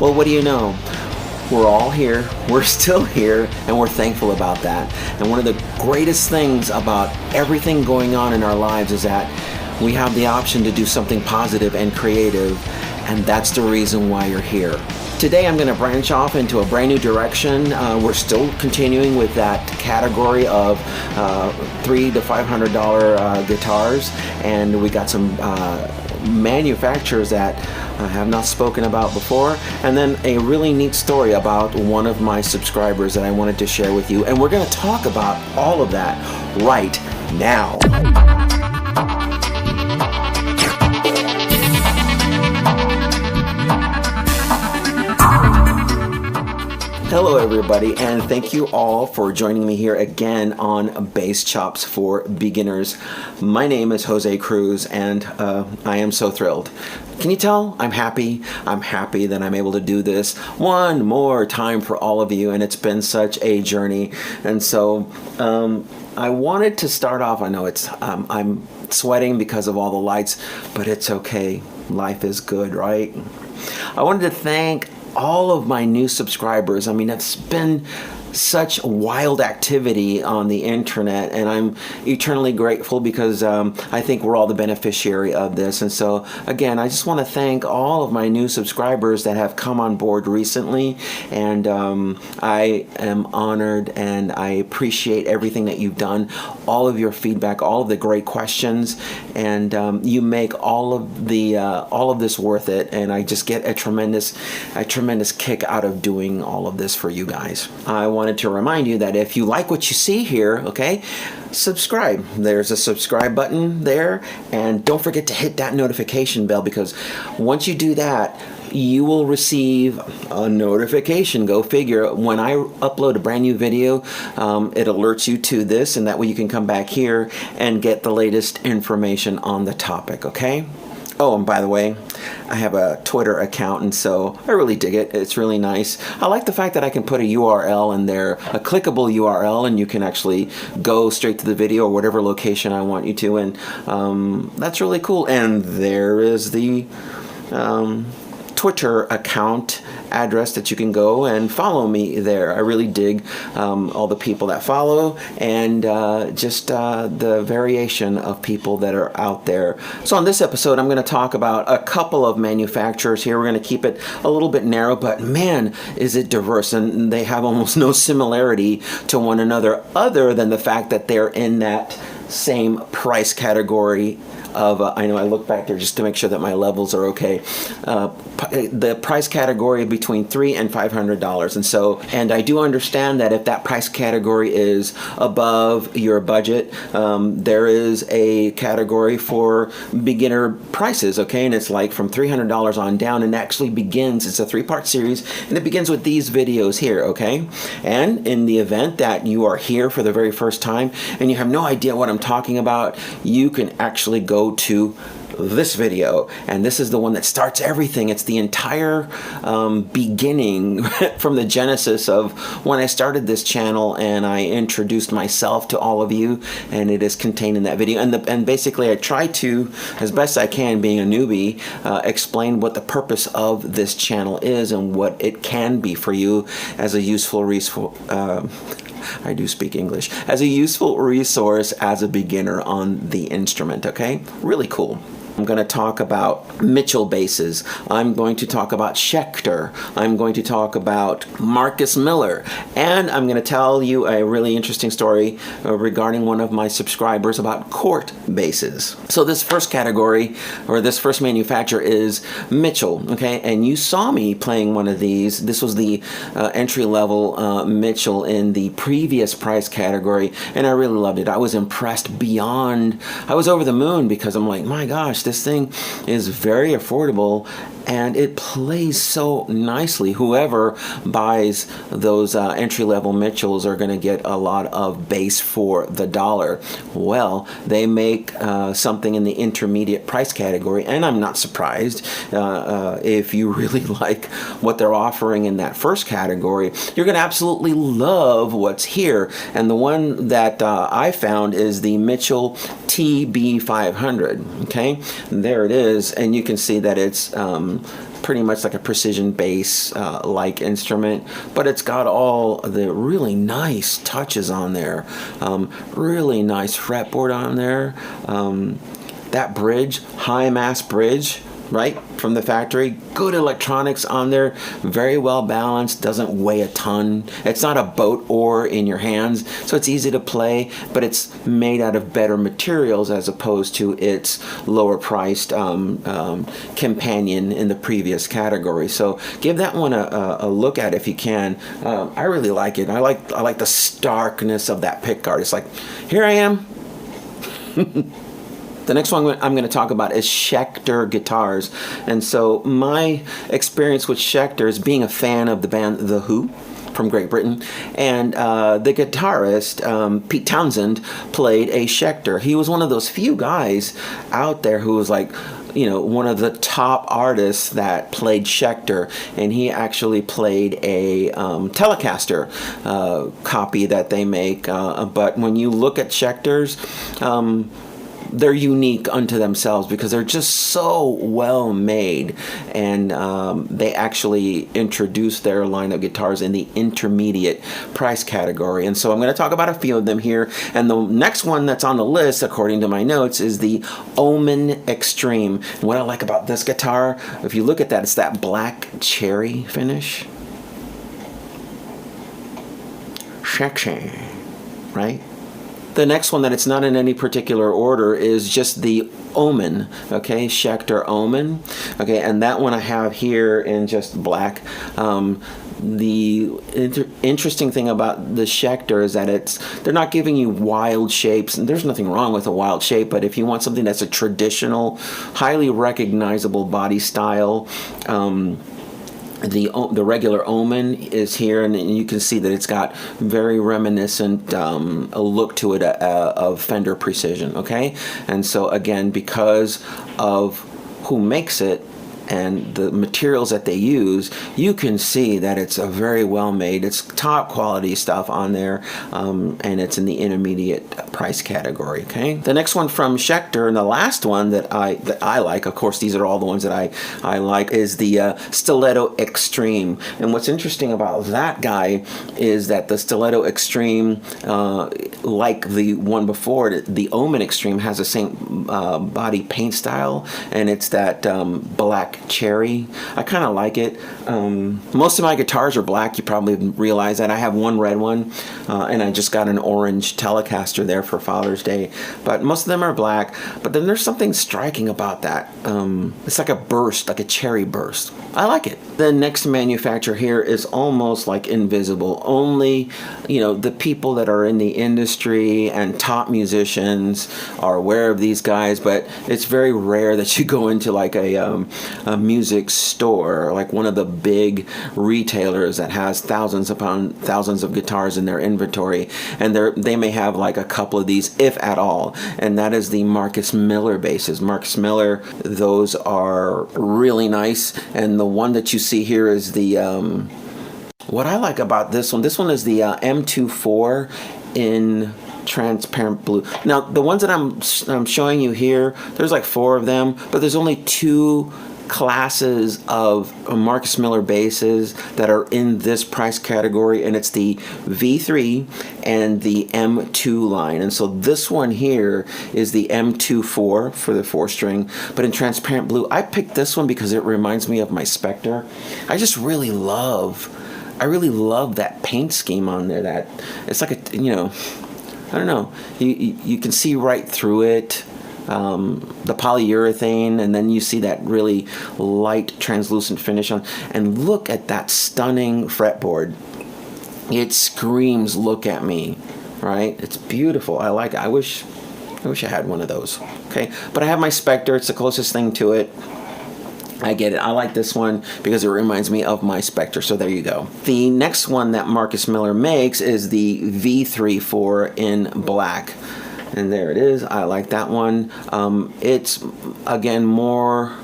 Well, what do you know? We're all here, we're still here, and we're thankful about that. And one of the greatest things about everything going on in our lives is that we have the option to do something positive and creative, and that's the reason why you're here. Today I'm going to branch off into a brand new direction. We're still continuing with that category of $300 to $500 guitars, and we got some manufacturers that I have not spoken about before, and then a really neat story about one of my subscribers that I wanted to share with you, and we're going to talk about all of that right now. Hello everybody, and thank you all for joining me here again on Bass Chops for Beginners. My name is Jose Cruz, and I am so thrilled. Can you tell? I'm happy. I'm happy that I'm able to do this one more time for all of you, and it's been such a journey. And so I wanted to start off, I know it's I'm sweating because of all the lights, but it's okay. Life is good, right? I wanted to thank all of my new subscribers. I mean, it's been such wild activity on the internet, and I'm eternally grateful because I think we're all the beneficiary of this. And so again, I just want to thank all of my new subscribers that have come on board recently, and I am honored and I appreciate everything that you've done, all of your feedback, all of the great questions, and you make all of this worth it, and I just get a tremendous kick out of doing all of this for you guys. I wanted to remind you that if you like what you see here, okay, subscribe. There's a subscribe button there, and don't forget to hit that notification bell, because once you do that, you will receive a notification, go figure, when I upload a brand new video. It alerts you to this, and that way you can come back here and get the latest information on the topic, okay? Oh, and by the way, I have a Twitter account, and so I really dig it. It's really nice. I like the fact that I can put a URL in there, a clickable URL, and you can actually go straight to the video or whatever location I want you to, and that's really cool. And there is the Twitter account address that you can go and follow me there. I really dig all the people that follow, and just the variation of people that are out there. So on this episode, I'm going to talk about a couple of manufacturers here. We're going to keep it a little bit narrow, but man, is it diverse, and they have almost no similarity to one another other than the fact that they're in that same price category of, I know I look back there just to make sure that my levels are okay, the price category between $300 and $500. And so, and I do understand that if that price category is above your budget, there is a category for beginner prices, okay, and it's like from $300 on down, and actually begins, it's a 3-part series, and it begins with these videos here, okay? And in the event that you are here for the very first time and you have no idea what I'm talking about, you can actually go to this video, and this is the one that starts everything. It's the entire beginning from the genesis of when I started this channel, and I introduced myself to all of you, and it is contained in that video. And basically I try to, as best I can, being a newbie, explain what the purpose of this channel is and what it can be for you as a useful resource. I do speak English. As a useful resource as a beginner on the instrument, okay? Really cool. I'm going to talk about Mitchell basses. I'm going to talk about Schecter. I'm going to talk about Marcus Miller. And I'm going to tell you a really interesting story regarding one of my subscribers about Cort basses. So this first category, or this first manufacturer, is Mitchell, okay? And you saw me playing one of these. This was the entry-level Mitchell in the previous price category, and I really loved it. I was impressed beyond, I was over the moon, because I'm like, my gosh, this thing is very affordable, and it plays so nicely. Whoever buys those entry-level Mitchells are going to get a lot of bass for the dollar. Well, they make something in the intermediate price category, and I'm not surprised. If you really like what they're offering in that first category, you're going to absolutely love what's here. And the one that I found is the Mitchell TB500. Okay, there it is, and you can see that it's pretty much like a precision bass like instrument, but it's got all the really nice touches on there. Really nice fretboard on there. That bridge, high mass bridge, right, from the factory. Good electronics on there, very well balanced, doesn't weigh a ton. It's not a boat oar in your hands, so it's easy to play, but it's made out of better materials as opposed to its lower priced companion in the previous category. So give that one a look at if you can. I really like it. I like the starkness of that pickguard. It's like, here I am. The next one I'm going to talk about is Schecter guitars. And so my experience with Schecter is being a fan of the band The Who from Great Britain. And the guitarist, Pete Townsend, played a Schecter. He was one of those few guys out there who was like, you know, one of the top artists that played Schecter, and he actually played a Telecaster copy that they make. But when you look at Schecters, they're unique unto themselves because they're just so well made, and they actually introduced their line of guitars in the intermediate price category. And so I'm going to talk about a few of them here, and the next one that's on the list according to my notes is the Omen Extreme. And what I like about this guitar, if you look at that, it's that black cherry finish. Sexy, right? The next one that it's not in any particular order is just the Omen, okay, Schecter Omen, okay, and that one I have here in just black. The interesting thing about the Schecter is that they're not giving you wild shapes, and there's nothing wrong with a wild shape, but if you want something that's a traditional, highly recognizable body style, the regular Omen is here, and you can see that it's got very reminiscent a look to it of Fender Precision, okay? And so again, because of who makes it and the materials that they use, you can see that it's a very well made, it's top quality stuff on there, and it's in the intermediate price category, okay? The next one from Schecter, and the last one that I like, of course these are all the ones that I like, is the Stiletto Extreme. And what's interesting about that guy is that the Stiletto Extreme, like the one before it, the Omen Extreme, has the same body paint style, and it's that black cherry. I kind of like it. Most of my guitars are black. You probably realize that. I have one red one, and I just got an orange Telecaster there for Father's Day. But most of them are black. But then there's something striking about that. It's like a burst, like a cherry burst. I like it. The next manufacturer here is almost like invisible. Only, you know, the people that are in the industry and top musicians are aware of these guys, but it's very rare that you go into like a music store, like one of the big retailers that has thousands upon thousands of guitars in their inventory, and they may have like a couple of these, if at all, and that is the Marcus Miller basses. Marcus Miller, those are really nice, and the one that you see here is the what I like about this one is the M24 in transparent blue. Now the ones that I'm showing you here, there's like 4 of them, but there's only 2 classes of Marcus Miller basses that are in this price category, and it's the V3 and the M2 line. And so this one here is the M24 for the 4-string, but in transparent blue. I picked this one because it reminds me of my Schecter. I just really love that paint scheme on there. That it's like a, you know, I don't know, you can see right through it. The polyurethane, and then you see that really light translucent finish on, and look at that stunning fretboard. It screams, look at me, right? It's beautiful. I like it. I wish I had one of those. Okay, but I have my Schecter. It's the closest thing to it. I get it. I like this one because it reminds me of my Schecter, so there you go. The next one that Marcus Miller makes is the V34 in black. And there it is. I like that one. It's, again, more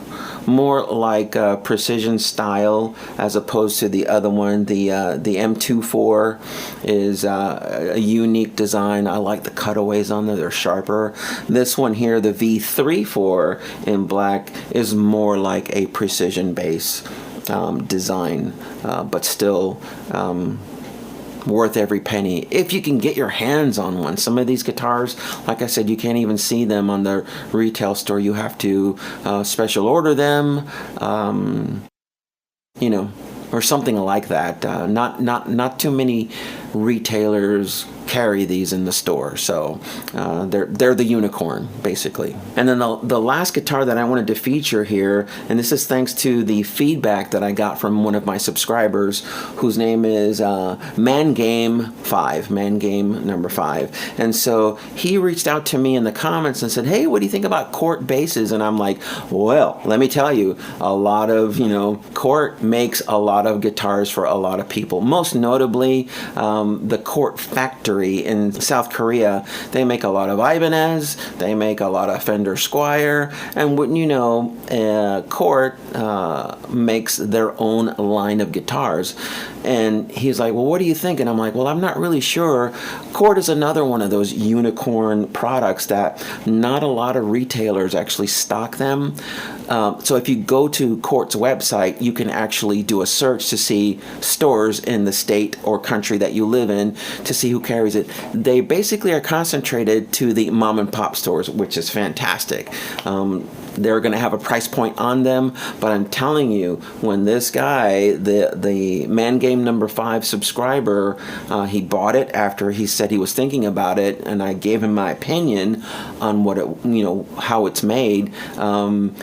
more like precision style as opposed to the other one. The M24 is a unique design. I like the cutaways on there. They're sharper. This one here, the V34 in black, is more like a precision bass design, but still worth every penny if you can get your hands on one. Some of these guitars, like I said, you can't even see them on the retail store. You have to special order them, you know, or something like that. Not too many retailers carry these in the store, so they're the unicorn basically. And then the last guitar that I wanted to feature here, and this is thanks to the feedback that I got from one of my subscribers, whose name is Mangame number 5, and so he reached out to me in the comments and said, hey, what do you think about Cort basses? And I'm like, well, let me tell you, a lot of, Cort makes a lot of guitars for a lot of people, most notably the Cort factory in South Korea. They make a lot of Ibanez, they make a lot of Fender Squire, and wouldn't you know, Cort makes their own line of guitars. And he's like, well, what do you think? And I'm like, well, I'm not really sure. Cort is another one of those unicorn products that not a lot of retailers actually stock them. So if you go to Cort's website, you can actually do a search to see stores in the state or country that you live in to see who carries it. They basically are concentrated to the mom and pop stores, which is fantastic. They're going to have a price point on them, but I'm telling you, when this guy, the Man Game number 5 subscriber, he bought it after he said he was thinking about it, and I gave him my opinion on what it, how it's made.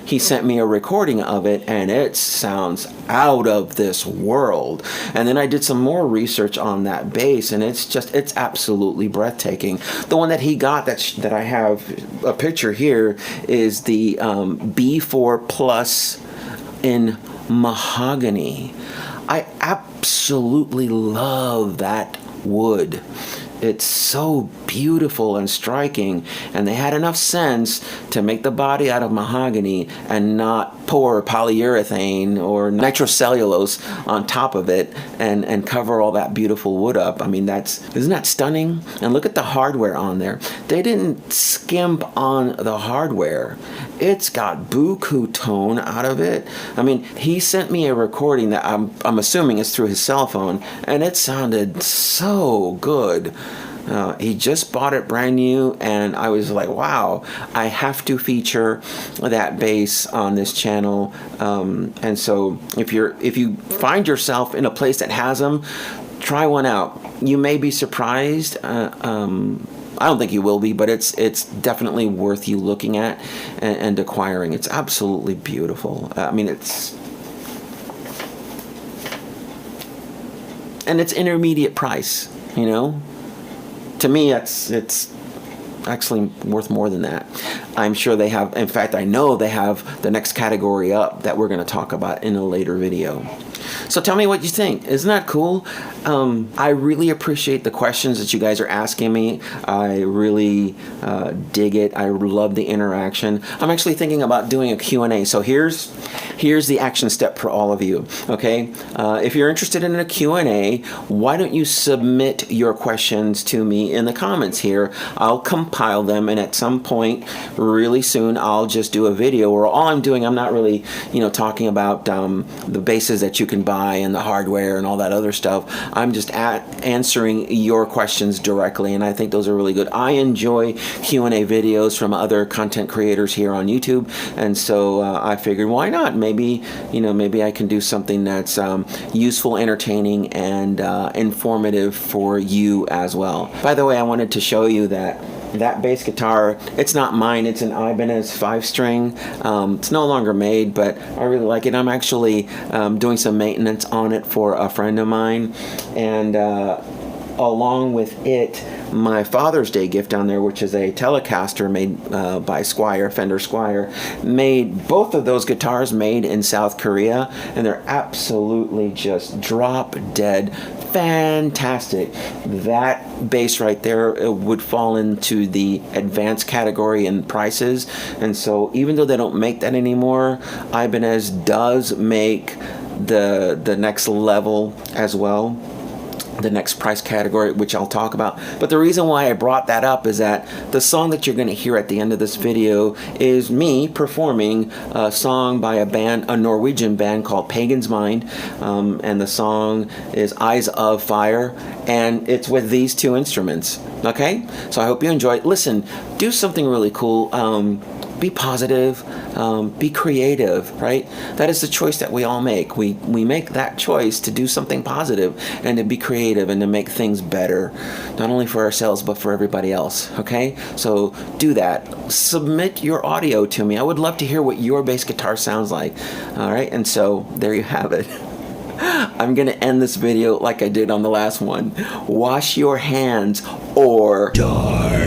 He sent me a recording of it, and it sounds out of this world. And then I did some more research on that bass, and it's absolutely breathtaking. The one that he got that I have a picture here is the B4 Plus in mahogany. I absolutely love that wood. It's so beautiful and striking, and they had enough sense to make the body out of mahogany and not pour polyurethane or nitrocellulose on top of it and cover all that beautiful wood up. I mean, isn't that stunning? And look at the hardware on there. They didn't skimp on the hardware. It's got buku tone out of it. I mean, he sent me a recording that I'm assuming is through his cell phone, and it sounded so good. He just bought it brand new, and I was like, wow, I have to feature that bass on this channel. And so if you find yourself in a place that has them, try one out. You may be surprised. I don't think you will be, but it's definitely worth you looking at and acquiring. It's absolutely beautiful. I mean, it's intermediate price, To me, it's actually worth more than that. I'm sure they have, in fact, I know they have the next category up that we're going to talk about in a later video. So tell me what you think. Isn't that cool? I really appreciate the questions that you guys are asking me. I really dig it. I love the interaction. I'm actually thinking about doing a Q&A. So here's the action step for all of you. Okay, if you're interested in a Q&A, why don't you submit your questions to me in the comments here? I'll compile them, and at some point really soon I'll just do a video where all I'm doing, I'm not really talking about the basses that you can buy and the hardware and all that other stuff. I'm just answering your questions directly, and I think those are really good. I enjoy Q&A videos from other content creators here on YouTube, and so I figured, why not? Maybe I can do something that's useful, entertaining, and informative for you as well. By the way, I wanted to show you that bass guitar, it's not mine, it's an Ibanez 5-string. It's no longer made, but I really like it. I'm actually doing some maintenance on it for a friend of mine, and along with it, my Father's Day gift down there, which is a Telecaster made by Squire, Fender Squire, made both of those guitars made in South Korea, and they're absolutely just drop dead fantastic. That bass right there would fall into the advanced category in prices, and so even though they don't make that anymore, Ibanez does make the next level as well, the next price category, which I'll talk about. But the reason why I brought that up is that the song that you're going to hear at the end of this video is me performing a song by a Norwegian band called Pagan's Mind, and the song is Eyes of Fire, and it's with these two instruments. Okay, so I hope you enjoy it. Listen, do something really cool. Be positive, be creative, right? That is the choice that we all make. We make that choice to do something positive and to be creative and to make things better, not only for ourselves but for everybody else, okay? So do that. Submit your audio to me. I would love to hear what your bass guitar sounds like, all right? And so there you have it. I'm going to end this video like I did on the last one. Wash your hands or die.